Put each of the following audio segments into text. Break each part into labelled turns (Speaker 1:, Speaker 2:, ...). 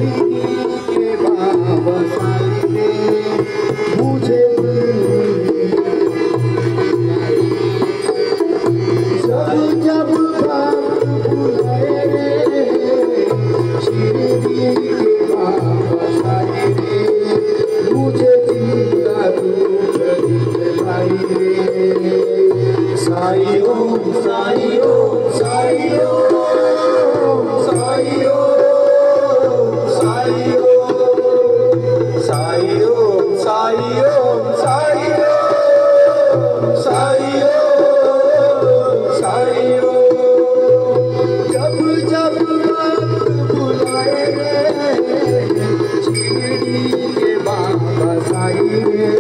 Speaker 1: के बाबा साई रे मुझे जब भक्त बुलाए रे शिरडी के बाबा साई रे मुझे जिंदा रूप दिखलाई रे साई ओम साई ओम साई ओम साई ओम साई ओम साई ओम साई ओम साई ओम साई ओम साई ओम जब जब भक्त बुलाए रे शिरडी के बाबा साई रे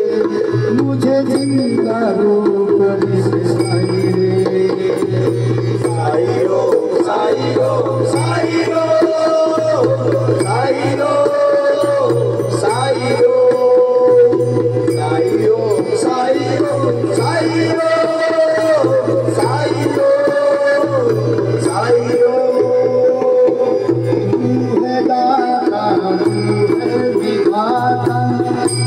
Speaker 1: मुझे जिंदा रूप दिखलाई रे साई ओम साई ओम साई ओम साई ओम साई ओम साई ओम साई ओम साई ओम साई ओम साई ओम तू है दाता तू है विधाता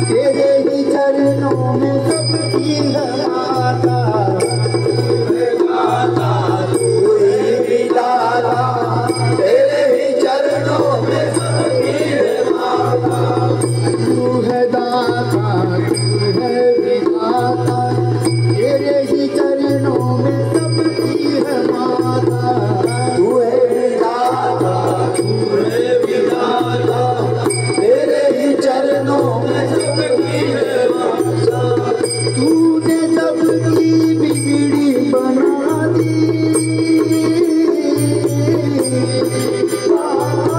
Speaker 1: तेरे ही चरणों में सबकी है माता तू है दाता तू ही विधाता तेरे ही चरणों में सबकी है माता तू है दाता तू है विधाता तेरे ही चरणों में सबकी है माता तू है दाता तू है विधाता तेरे ही चरणों में सबकी है माता तूने सबकी बिगड़ी बना दी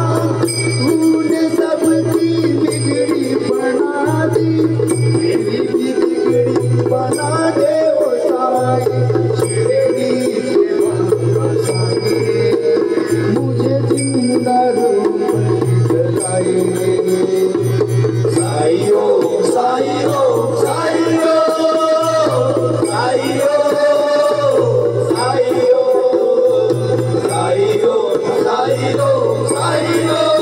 Speaker 1: तूने सबकी बिगड़ी बना दी मेरी भी बिगड़ी बना दे ओ साई शिरडी के बाबा साई रे मुझे जिंदा रूप दिखलाई रे साई ओम साई ओम साई ओम साई ओम साई ओम साई ओम साई ओम साई ओम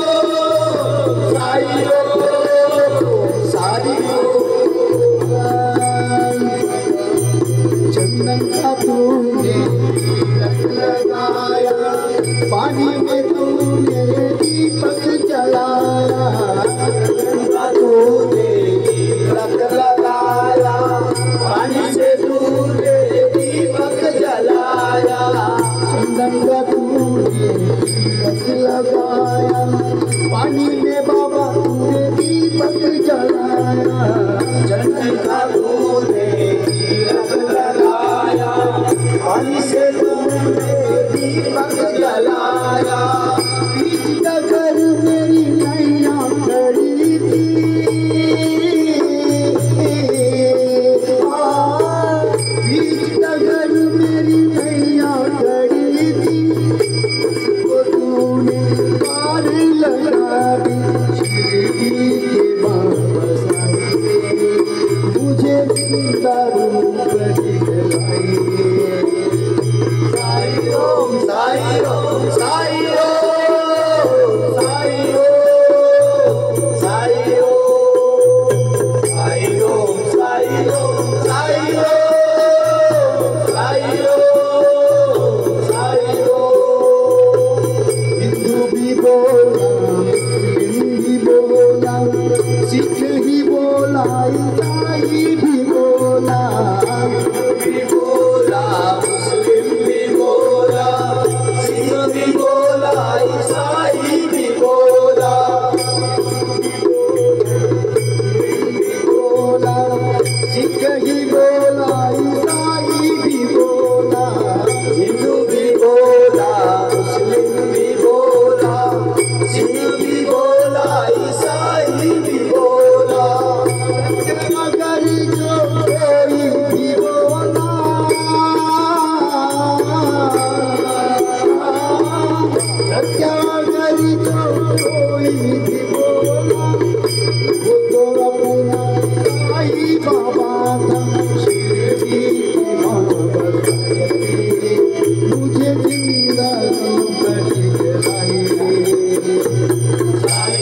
Speaker 1: साई ओम साई ओम चंदन का तूने तिलक लगाया पानी में तूने दीपक जलाया चंदन का तूने तिलक लगाया पानी से तूने दीपक जलाया चंदन का तूने तिलक लगाया पानी में बाबा तूने दीपक जलाया चंदन का तूने तिलक लगाया पानी से तूने दीपक जलाया बीच डगर मेरी नैया खड़ी थी बीच डगर मेरी नैया खड़ी थी उसको तूने पार लगा दी शिरडी के बाबा साई रे मुझे जिंदा रूप दिखलाई रे साई ओम साई ओम साई ओम साई ओम साई ओम साई ओम साई ओम साई ओम साई ओम साई ओम हिंदू भी बोला मुस्लिम भी बोला सिख ही बोला ईसाई भी बोला भी बोला मुस्लिम भी बोला सिख भी बोला ईसाई भी बोला बोला सिख ही बोला ईसाई भी बोला हिंदू भी बोला मुस्लिम भी बोला सिख भी बोला ईसाई भी बोला अगर जो कोई भी बोला सत्यागर जो कोई भी बोला वो तो अपना साई बाबा था शिरडी के बाबा साई रे मुझे जिंदा रूप दिखलाई रे साई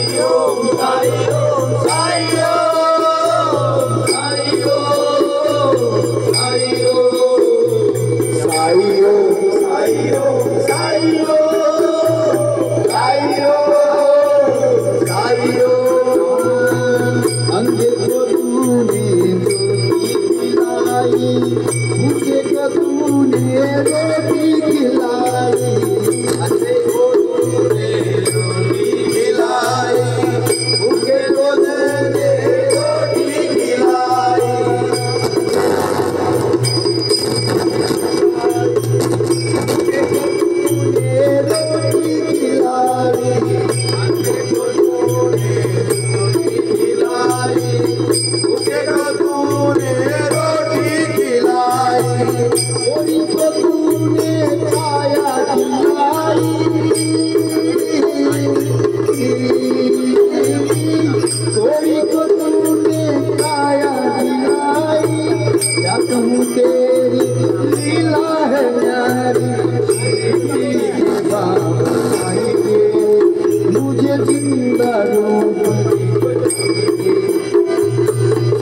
Speaker 1: जिंदा रूप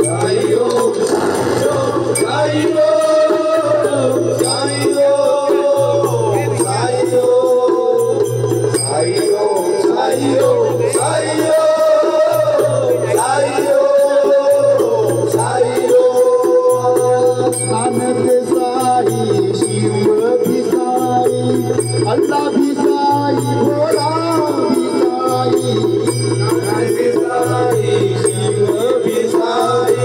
Speaker 2: साईं ओम साईं ओम साईं ओम साईं ओम साईं ओम साईं ओम साईं ओम साईं ओम
Speaker 1: नानक साई शिव भी साई अल्लाह भी साई भोला भी साई
Speaker 2: नानक भी साई शिव भी साई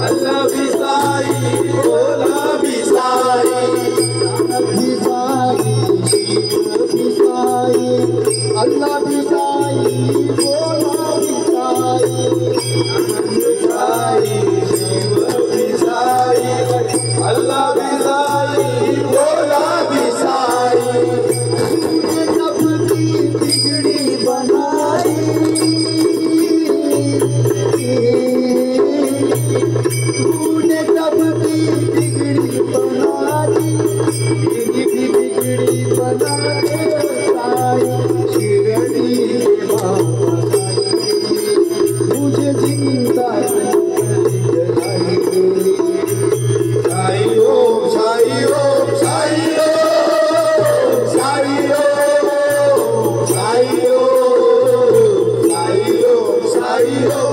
Speaker 2: अल्लाह भी साई भोला भी साई
Speaker 1: नानक भी साई शिव भी साई अल्लाह भी साई भोला भी साई
Speaker 2: साई शिव भी साई अल्लाह भी साई भोला भी साई
Speaker 1: तूने सबकी बिगड़ी बनाई तूने सबकी बिगड़ी बना दी मेरी भी बिगड़ी बना दे साई शिरडी के बाबा साई मुझे जिंदा जलाई
Speaker 2: साई ओम साई ओम साई ओम साई ओम साई ओम साई ओम साई ओम